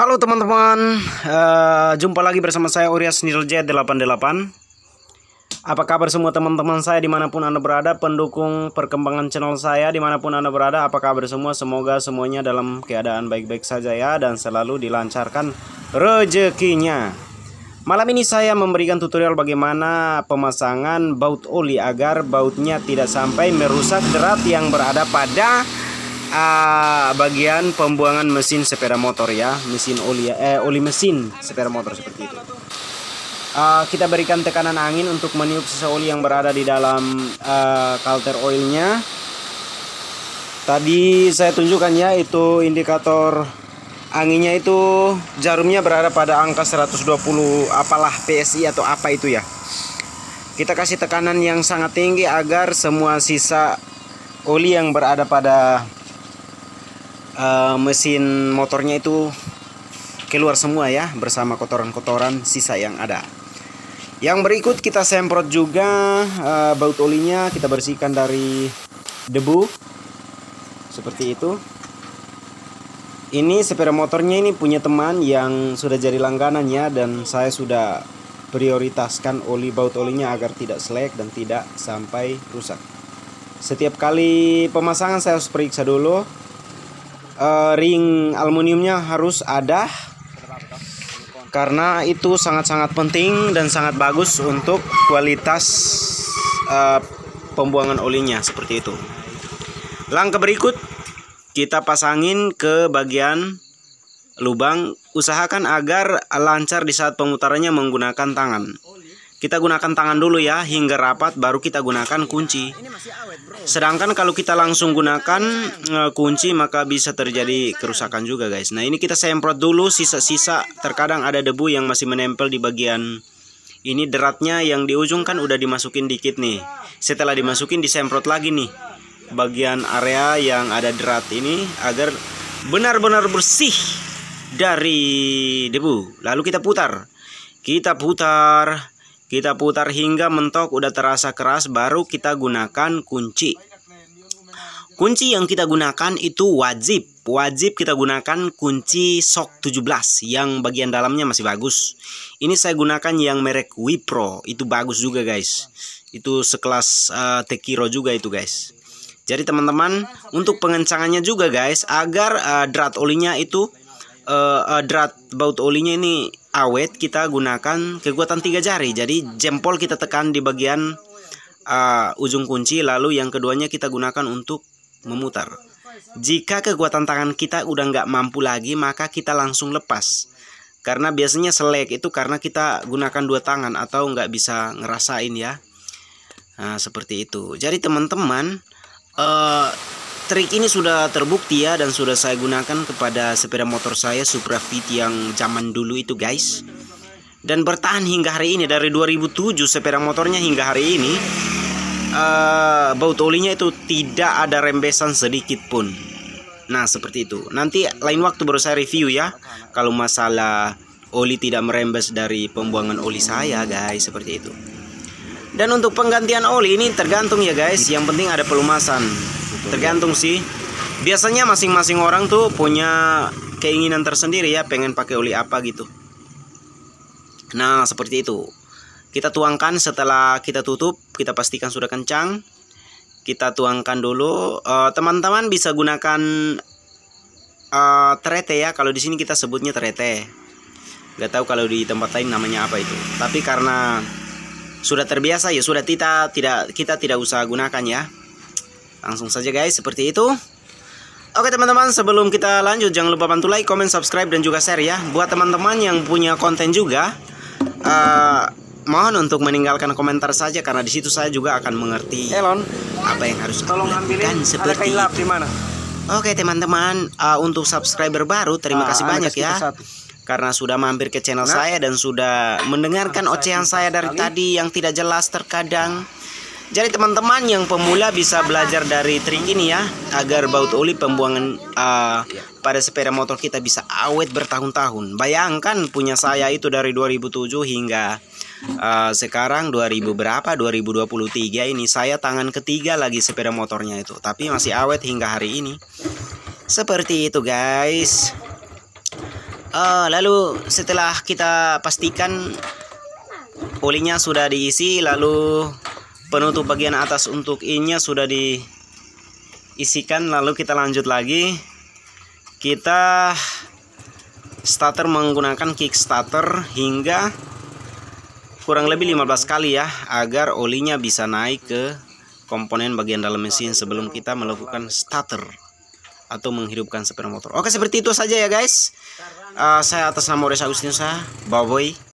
Halo teman-teman, jumpa lagi bersama saya Orias Nirjet 88. Apa kabar semua teman-teman saya dimanapun Anda berada, pendukung perkembangan channel saya dimanapun Anda berada. Apa kabar semua, semoga semuanya dalam keadaan baik-baik saja ya, dan selalu dilancarkan rezekinya. Malam ini saya memberikan tutorial bagaimana pemasangan baut oli agar bautnya tidak sampai merusak derat yang berada pada bagian pembuangan mesin sepeda motor ya, mesin oli oli mesin sepeda motor seperti itu. Kita berikan tekanan angin untuk meniup sisa oli yang berada di dalam kalter oilnya. Tadi saya tunjukkan ya, itu indikator anginnya itu jarumnya berada pada angka 120 apalah PSI atau apa itu ya. Kita kasih tekanan yang sangat tinggi agar semua sisa oli yang berada pada mesin motornya itu keluar semua ya, bersama kotoran-kotoran sisa yang ada. Yang berikut kita semprot juga baut olinya, kita bersihkan dari debu seperti itu. Ini sepeda motornya ini punya teman yang sudah jadi langganan ya, dan saya sudah prioritaskan oli baut olinya agar tidak selek dan tidak sampai rusak. Setiap kali pemasangan saya harus periksa dulu. Ring aluminiumnya harus ada, karena itu sangat-sangat penting dan sangat bagus untuk kualitas pembuangan olinya seperti itu. Langkah berikut, kita pasangin ke bagian lubang. Usahakan agar lancar di saat pemutarannya menggunakan tangan. Kita gunakan tangan dulu ya hingga rapat, baru kita gunakan kunci. Sedangkan kalau kita langsung gunakan kunci maka bisa terjadi kerusakan juga guys. Nah, ini kita semprot dulu sisa-sisa, terkadang ada debu yang masih menempel di bagian ini. Deratnya yang di ujung kan udah dimasukin dikit nih. Setelah dimasukin disemprot lagi nih bagian area yang ada derat ini agar benar-benar bersih dari debu. Lalu kita putar. Kita putar hingga mentok udah terasa keras, baru kita gunakan kunci. Kunci yang kita gunakan itu wajib kita gunakan kunci SOK 17 yang bagian dalamnya masih bagus. Ini saya gunakan yang merek Wipro, itu bagus juga guys. Itu sekelas Tekiro juga itu guys. Jadi teman-teman, untuk pengencangannya juga guys, agar drat olinya itu drat baut olinya ini awet, kita gunakan kekuatan 3 jari. Jadi jempol kita tekan di bagian ujung kunci, lalu yang keduanya kita gunakan untuk memutar. Jika kekuatan tangan kita udah nggak mampu lagi, maka kita langsung lepas. Karena biasanya selek itu karena kita gunakan 2 tangan atau nggak bisa ngerasain ya. Nah, seperti itu. Jadi teman-teman, trik ini sudah terbukti ya, dan sudah saya gunakan kepada sepeda motor saya Supra Fit yang zaman dulu itu guys, dan bertahan hingga hari ini. Dari 2007 sepeda motornya hingga hari ini baut olinya itu tidak ada rembesan sedikit pun. Nah, seperti itu. Nanti lain waktu baru saya review ya, kalau masalah oli tidak merembes dari pembuangan oli saya guys, seperti itu. Dan untuk penggantian oli ini tergantung ya guys, yang penting ada pelumasan. Tergantung sih. Biasanya masing-masing orang tuh punya keinginan tersendiri ya, pengen pakai oli apa gitu. Nah, seperti itu. Kita tuangkan setelah kita tutup, kita pastikan sudah kencang. Kita tuangkan dulu. Teman-teman bisa gunakan terete ya. Kalau di sini kita sebutnya terete. Gak tahu kalau di tempat lain namanya apa itu. Tapi karena sudah terbiasa ya, sudah kita tidak usah gunakan ya. Langsung saja guys, seperti itu. Oke teman-teman, sebelum kita lanjut jangan lupa bantu like, comment, subscribe, dan juga share ya. Buat teman-teman yang punya konten juga, mohon untuk meninggalkan komentar saja, karena di situ saya juga akan mengerti apa yang harus tolong lakukan seperti itu. Oke teman-teman, untuk subscriber baru terima kasih banyak ya, karena sudah mampir ke channel saya dan sudah mendengarkan ocehan saya dari tadi yang tidak jelas terkadang. Jadi teman-teman yang pemula bisa belajar dari trik ini ya, agar baut oli pembuangan pada sepeda motor kita bisa awet bertahun-tahun. Bayangkan punya saya itu dari 2007 hingga sekarang 2000 berapa 2023 ini, saya tangan ketiga lagi sepeda motornya itu, tapi masih awet hingga hari ini. Seperti itu guys. Lalu setelah kita pastikan olinya sudah diisi, lalu penutup bagian atas untuk ininya sudah diisikan, lalu kita lanjut lagi. Kita starter menggunakan kickstarter hingga kurang lebih 15 kali ya, agar olinya bisa naik ke komponen bagian dalam mesin sebelum kita melakukan starter atau menghidupkan sepeda motor. Oke, seperti itu saja ya guys. Saya atas nama Oris Agustinus, bye bye.